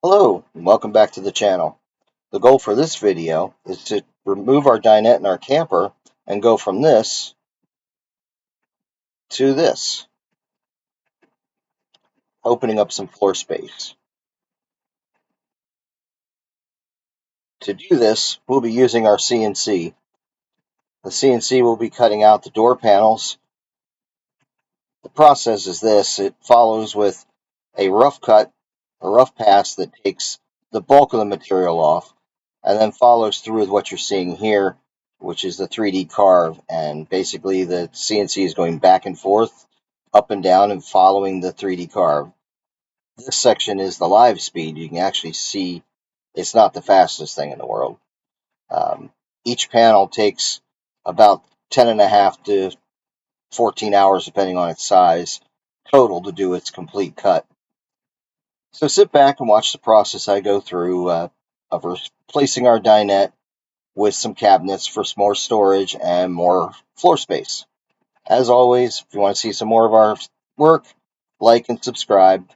Hello, and welcome back to the channel. The goal for this video is to remove our dinette in our camper and go from this to this, opening up some floor space. To do this, we'll be using our CNC. The CNC will be cutting out the door panels. The process is this: it follows with a rough cut, a rough pass that takes the bulk of the material off, and then follows through with what you're seeing here, which is the 3D carve. And basically the CNC is going back and forth, up and down, and following the 3D carve. This section is the live speed. You can actually see it's not the fastest thing in the world. Each panel takes about 10.5 to 14 hours, depending on its size, total to do its complete cut. So sit back and watch the process I go through of replacing our dinette with some cabinets for more storage and more floor space. As always, if you want to see some more of our work, like and subscribe.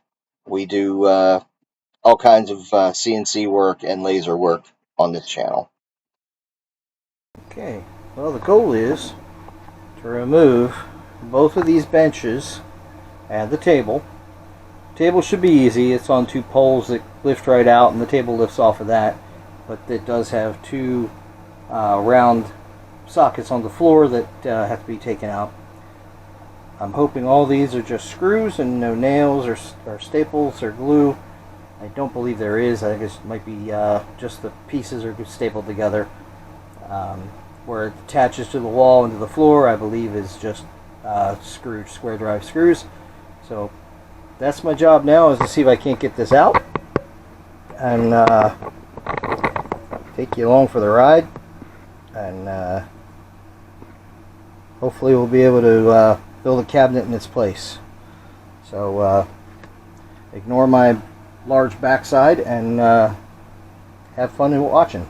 We do all kinds of CNC work and laser work on this channel. Okay, well, the goal is to remove both of these benches and the table. The table should be easy. It's on two poles that lift right out, and the table lifts off of that. But it does have two round sockets on the floor that have to be taken out. I'm hoping all these are just screws and no nails or staples or glue. I don't believe there is. I think it might be just the pieces are stapled together. Where it attaches to the wall and to the floor, I believe, is just square drive screws. So that's my job now, is to see if I can't get this out and take you along for the ride, and hopefully we'll be able to build a cabinet in its place. So ignore my large backside and have fun in watching.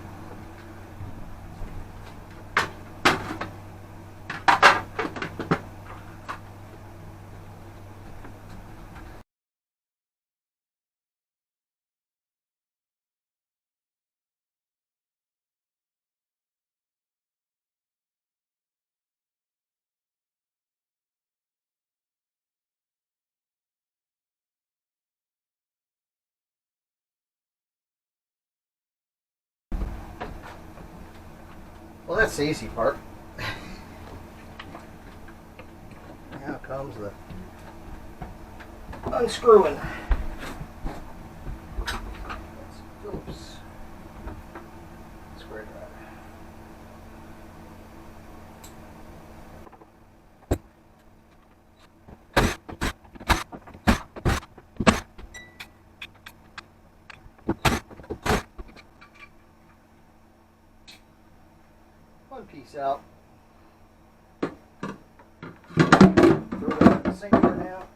Well, that's the easy part. Now comes the unscrewing. That's Phillips square drive. One piece out. Throw it out the sink for now.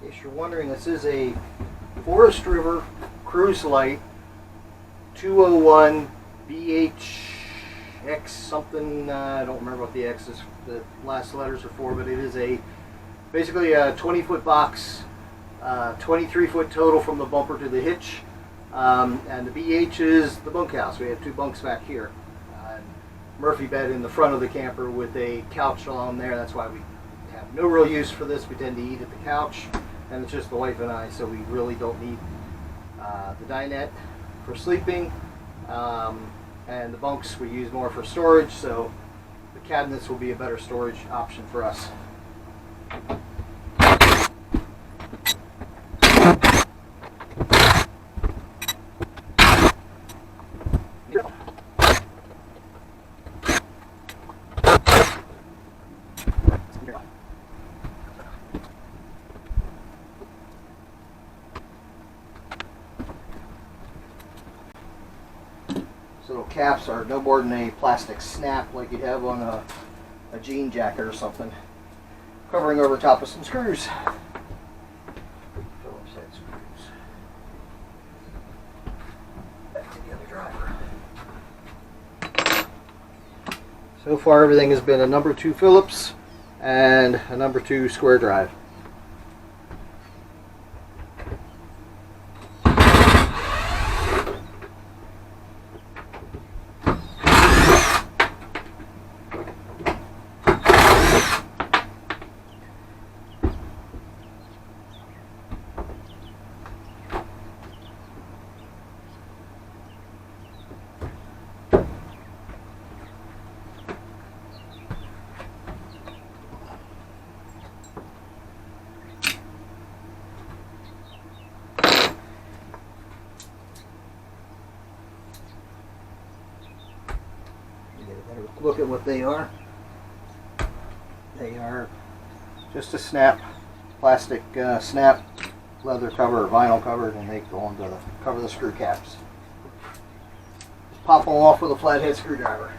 In case you're wondering, this is a Forest River Cruise Lite 201 BHX something. I don't remember what the X is, the last letters are for, but it is basically a 20-foot box, 23-foot total from the bumper to the hitch, and the BH is the bunkhouse. We have two bunks back here. Murphy bed in the front of the camper with a couch on there. That's why we have no real use for this. We tend to eat at the couch, and it's just the wife and I, so we really don't need the dinette for sleeping, and the bunks we use more for storage, so the cabinets will be a better storage option for us. Little caps are no more than a plastic snap like you'd have on a jean jacket or something, covering over top of some screws. So far everything has been a number 2 Phillips and a number 2 square drive. Look at what they are. They are just a snap, plastic snap leather cover or vinyl cover, and they go into cover the screw caps. Just pop them off with a flathead screwdriver.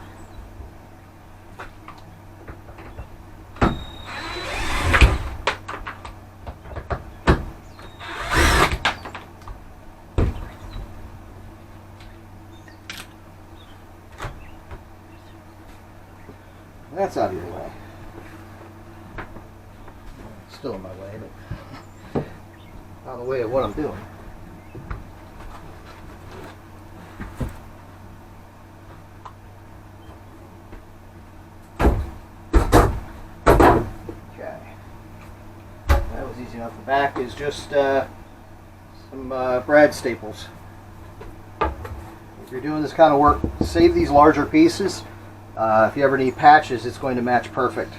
That's out of your way. Still in my way, but out of the way of what I'm doing. Okay. That was easy enough. The back is just some brad staples. If you're doing this kind of work, save these larger pieces. If you ever need patches, it's going to match perfect.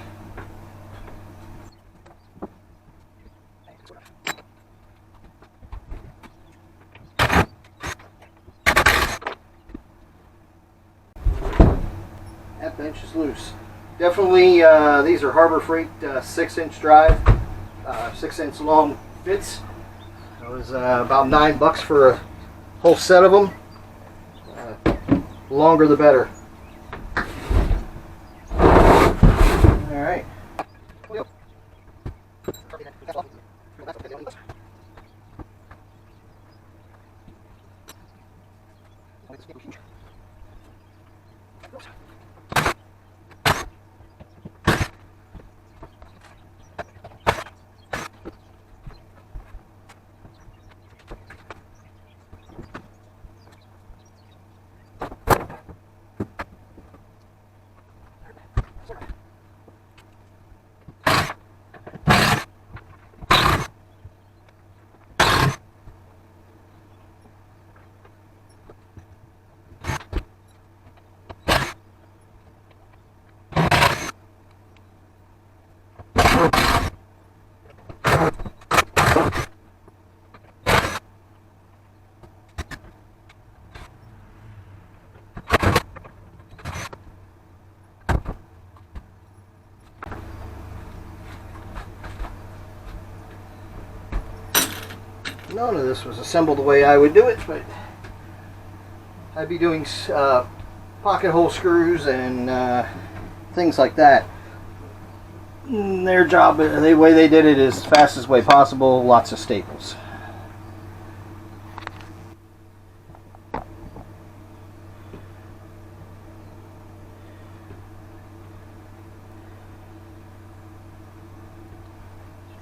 That bench is loose. Definitely, these are Harbor Freight 6-inch drive, 6-inch long fits. It was about $9 for a whole set of them. The longer the better. Alright. None of this was assembled the way I would do it, but I'd be doing pocket hole screws and things like that. Their job, the way they did it is fastest way possible, lots of staples.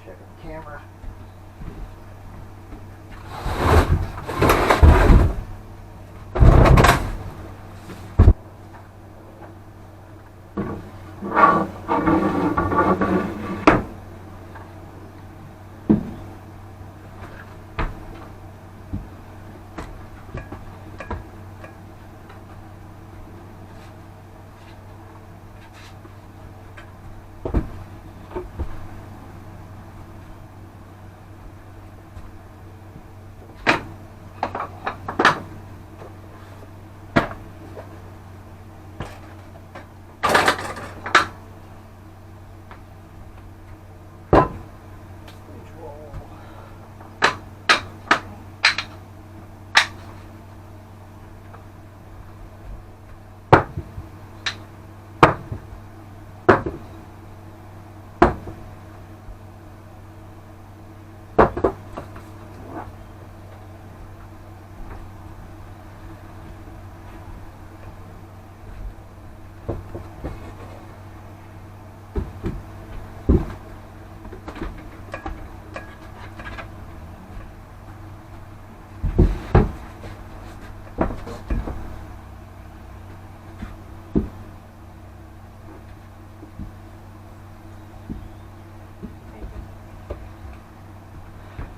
Check the camera.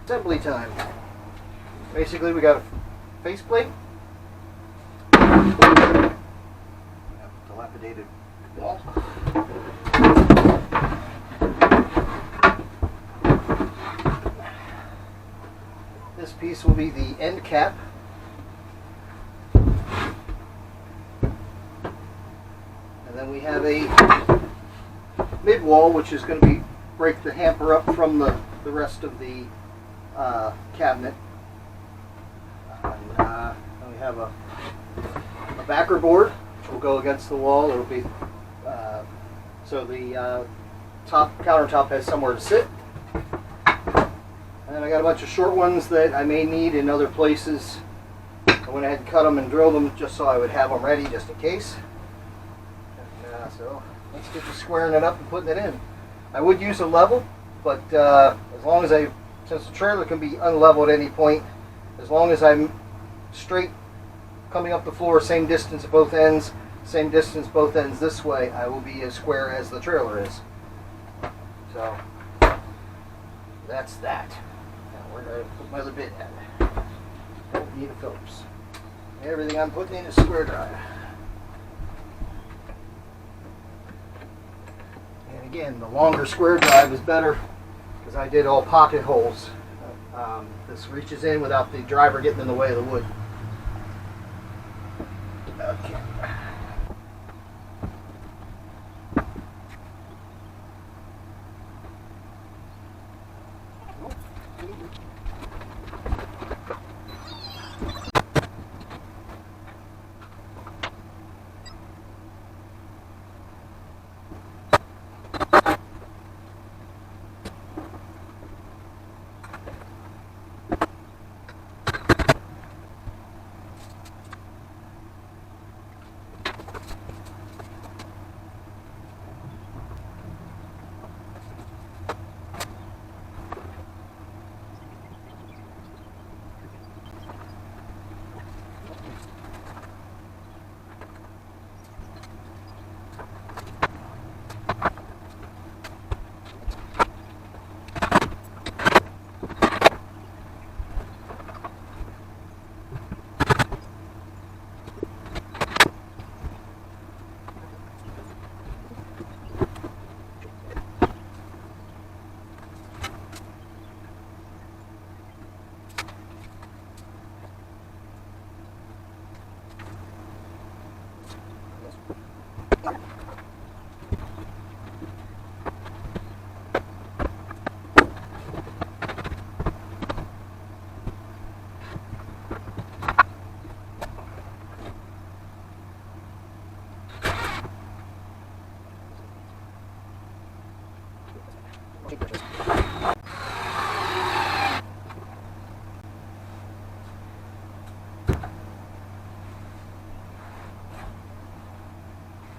Assembly time. Basically, we got a faceplate, dilapidated wall. This piece will be the end cap. And then we have a mid wall, which is going to be break the hamper up from the rest of the cabinet. And then we have a backer board, which will go against the wall. It'll be so the top countertop has somewhere to sit. And then I got a bunch of short ones that I may need in other places. I went ahead and cut them and drilled them just so I would have them ready just in case. And, so let's get to squaring it up and putting it in. I would use a level, but as long as since the trailer can be unlevel at any point, as long as I'm straight coming up the floor, same distance at both ends, same distance both ends this way, I will be as square as the trailer is. So that's that. Now where do I put my other bit at? Don't need a Phillips. Everything I'm putting in is square drive. And again, the longer square drive is better because I did all pocket holes. This reaches in without the driver getting in the way of the wood. Okay.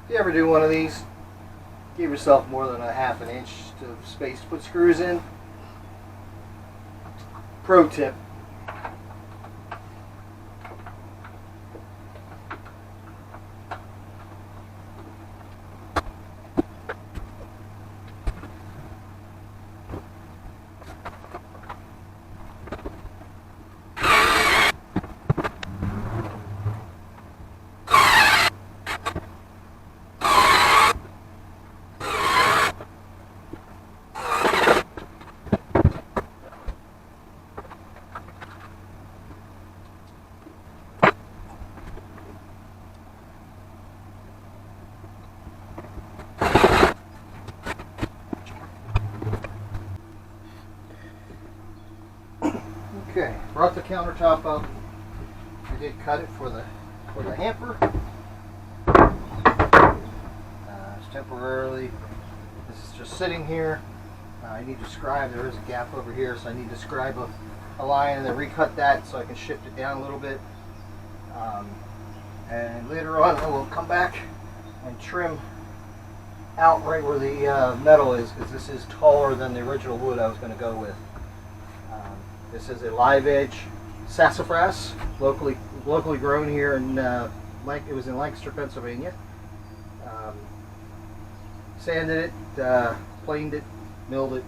If you ever do one of these, give yourself more than a half an inch of space to put screws in. Pro tip. Okay, brought the countertop up. I did cut it for the hamper. It's temporarily. This is just sitting here. I need to scribe. There is a gap over here, so I need to scribe a line and then recut that so I can shift it down a little bit. And later on, I will come back and trim out right where the metal is, because this is taller than the original wood I was going to go with. This is a live edge sassafras, locally grown here in it was in Lancaster, Pennsylvania. Sanded it, planed it, milled it,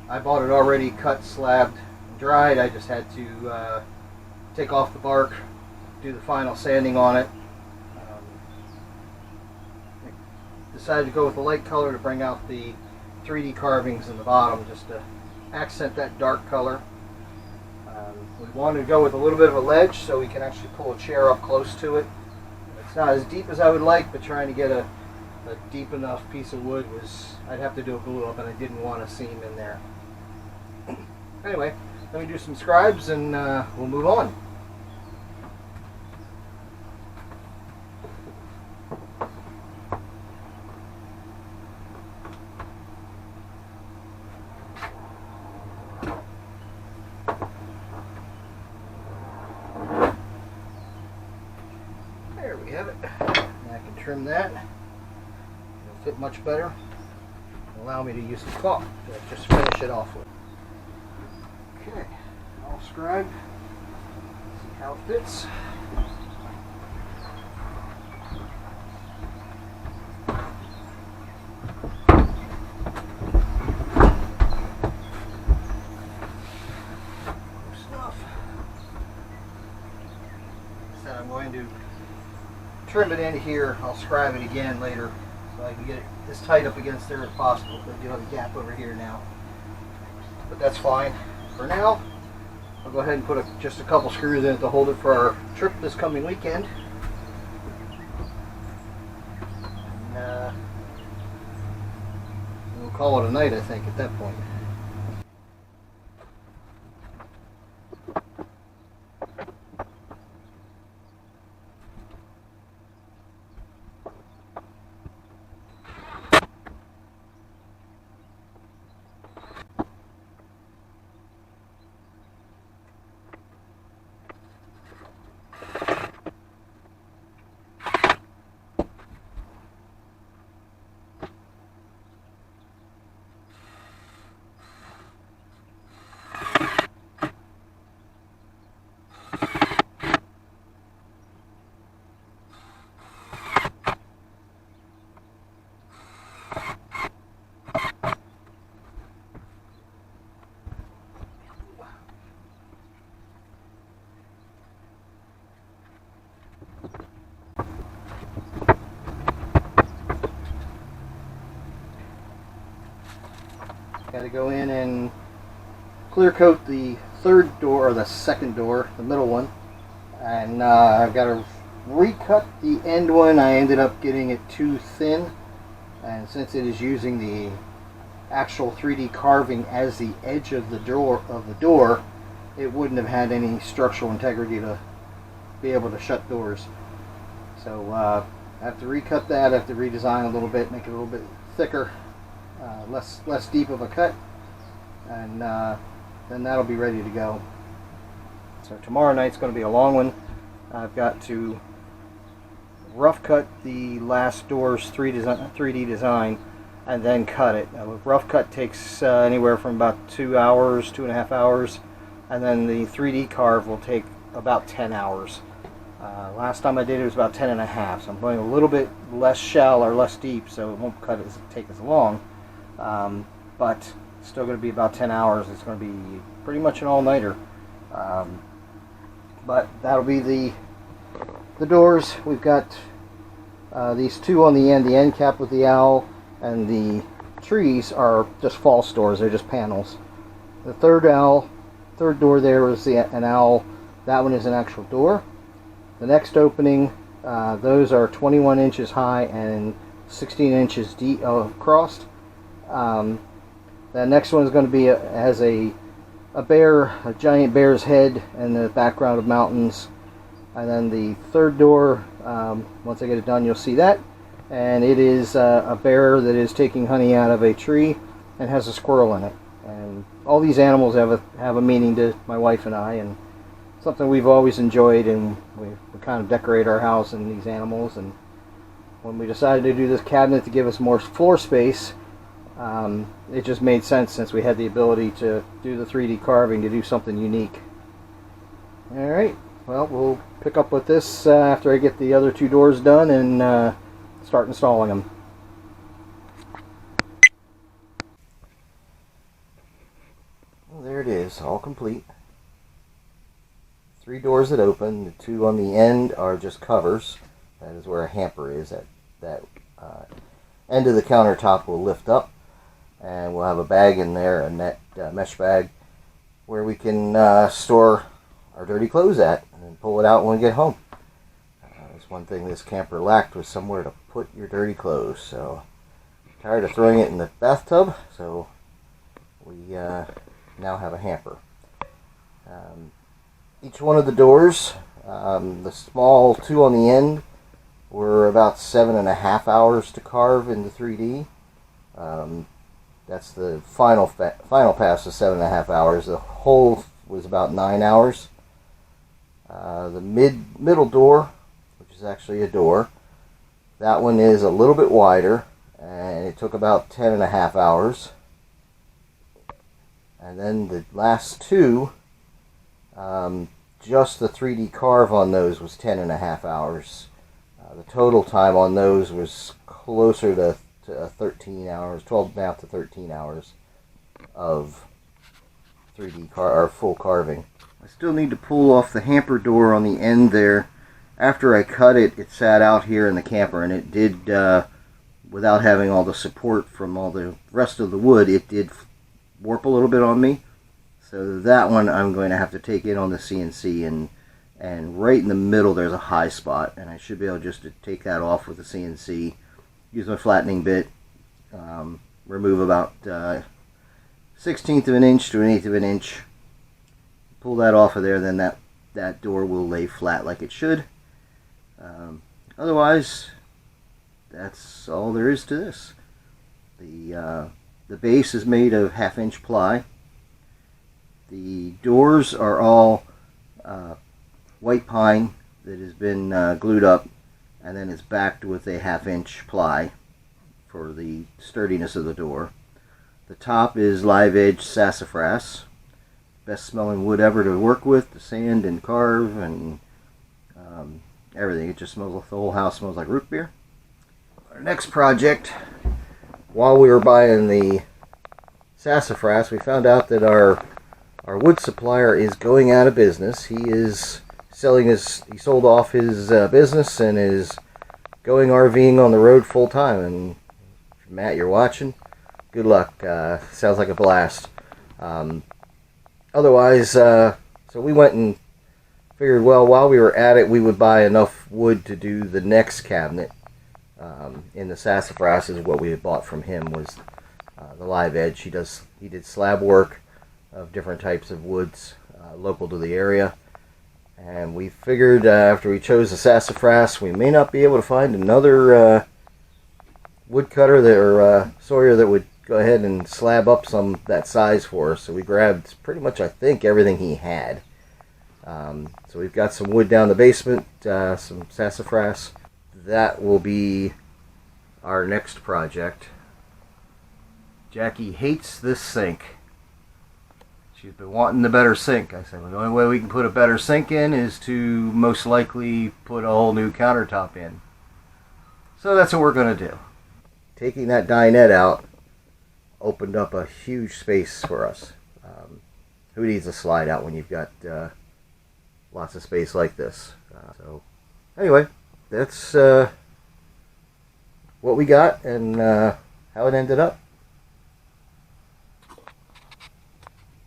I bought it already cut, slabbed, and dried. I just had to take off the bark, do the final sanding on it. I decided to go with a light color to bring out the 3D carvings in the bottom, just to accent that dark color. We wanted to go with a little bit of a ledge so we can actually pull a chair up close to it. It's not as deep as I would like, but trying to get a deep enough piece of wood I'd have to do a glue up, and I didn't want a seam in there. Anyway, let me do some scribes and we'll move on. There we have it. Now I can trim that. It'll fit much better. Allow me to use the cloth to just finish it off with. Okay, I'll scribe. See how it fits. I'm going to trim it in here. I'll scribe it again later so I can get it as tight up against there as possible. But I do have a gap over here now, but that's fine for now. I'll go ahead and put just a couple screws in it to hold it for our trip this coming weekend. And, we'll call it a night, I think, at that point. Got to go in and clear coat the third door, or the second door, the middle one, and I've got to recut the end one. I ended up getting it too thin, and since it is using the actual 3D carving as the edge of the door, it wouldn't have had any structural integrity to be able to shut doors. So I have to recut that. I have to redesign a little bit, make it a little bit thicker. Less deep of a cut, and then that'll be ready to go. So tomorrow night's going to be a long one. I've got to rough cut the last door's 3D design and then cut it. Rough cut takes anywhere from about 2 hours, 2.5 hours, and then the 3D carve will take about 10 hours. Last time I did it was about 10 and a half, so I'm going a little bit less shallow or less deep, so it won't take as long. But still going to be about 10 hours. It's going to be pretty much an all-nighter. But that'll be the doors. We've got these two on the end cap with the owl, and the trees are just false doors. They're just panels. The third door there is an owl. That one is an actual door. The next opening, those are 21 inches high and 16 inches deep across. The next one is going to be has a giant bear's head and the background of mountains. And then the third door, once I get it done, you'll see that. And it is a bear that is taking honey out of a tree and has a squirrel in it. And all these animals have a meaning to my wife and I, and something we've always enjoyed, and we kind of decorate our house in these animals. And when we decided to do this cabinet to give us more floor space, it just made sense, since we had the ability to do the 3D carving, to do something unique. Alright, well, we'll pick up with this after I get the other two doors done and start installing them. Well, there it is, all complete. 3 doors that open. The 2 on the end are just covers. That is where a hamper is. That end of the countertop will lift up, and we'll have a bag in there, a net mesh bag, where we can store our dirty clothes at and then pull it out when we get home. That's one thing this camper lacked, was somewhere to put your dirty clothes. So tired of throwing it in the bathtub, so we now have a hamper. Each one of the doors, the small 2 on the end, were about 7.5 hours to carve into 3D. That's the final pass of 7.5 hours. The whole was about 9 hours. The middle door, which is actually a door, that one is a little bit wider, and it took about 10.5 hours. And then the last 2, just the 3D carve on those was 10.5 hours. The total time on those was closer to 13 hours, 12.5 to 13 hours of 3D or full carving. I still need to pull off the hamper door on the end there. After I cut it, it sat out here in the camper, and it did, without having all the support from all the rest of the wood, it did warp a little bit on me. So that one I'm going to have to take in on the CNC, and right in the middle there's a high spot, and I should be able just to take that off with the CNC, use my flattening bit, remove about 1/16 of an inch to 1/8 of an inch, pull that off of there, then that door will lay flat like it should. Otherwise, that's all there is to this. The base is made of 1/2 inch ply. The doors are all white pine that has been glued up, and then it's backed with a 1/2 inch ply for the sturdiness of the door. The top is live edge sassafras, best smelling wood ever to work with. The sand and carve and everything, it just smells, the whole house smells like root beer. Our next project, while we were buying the sassafras, we found out that our wood supplier is going out of business. He is he sold off his business and is going RVing on the road full time. And Matt, you're watching, good luck. Sounds like a blast. Otherwise, so we went and figured, well, while we were at it, we would buy enough wood to do the next cabinet. In the sassafras is what we had bought from him, was the live edge. He did slab work of different types of woods local to the area, and we figured after we chose the sassafras, we may not be able to find another woodcutter or sawyer that would go ahead and slab up some that size for us. So we grabbed pretty much, I think, everything he had. So we've got some wood down the basement, some sassafras. That will be our next project. Jackie hates this sink. She's been wanting the better sink. I said, well, the only way we can put a better sink in is to most likely put a whole new countertop in. So that's what we're going to do. Taking that dinette out opened up a huge space for us. Who needs a slide out when you've got lots of space like this? So anyway, that's what we got and how it ended up.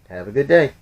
Have a good day.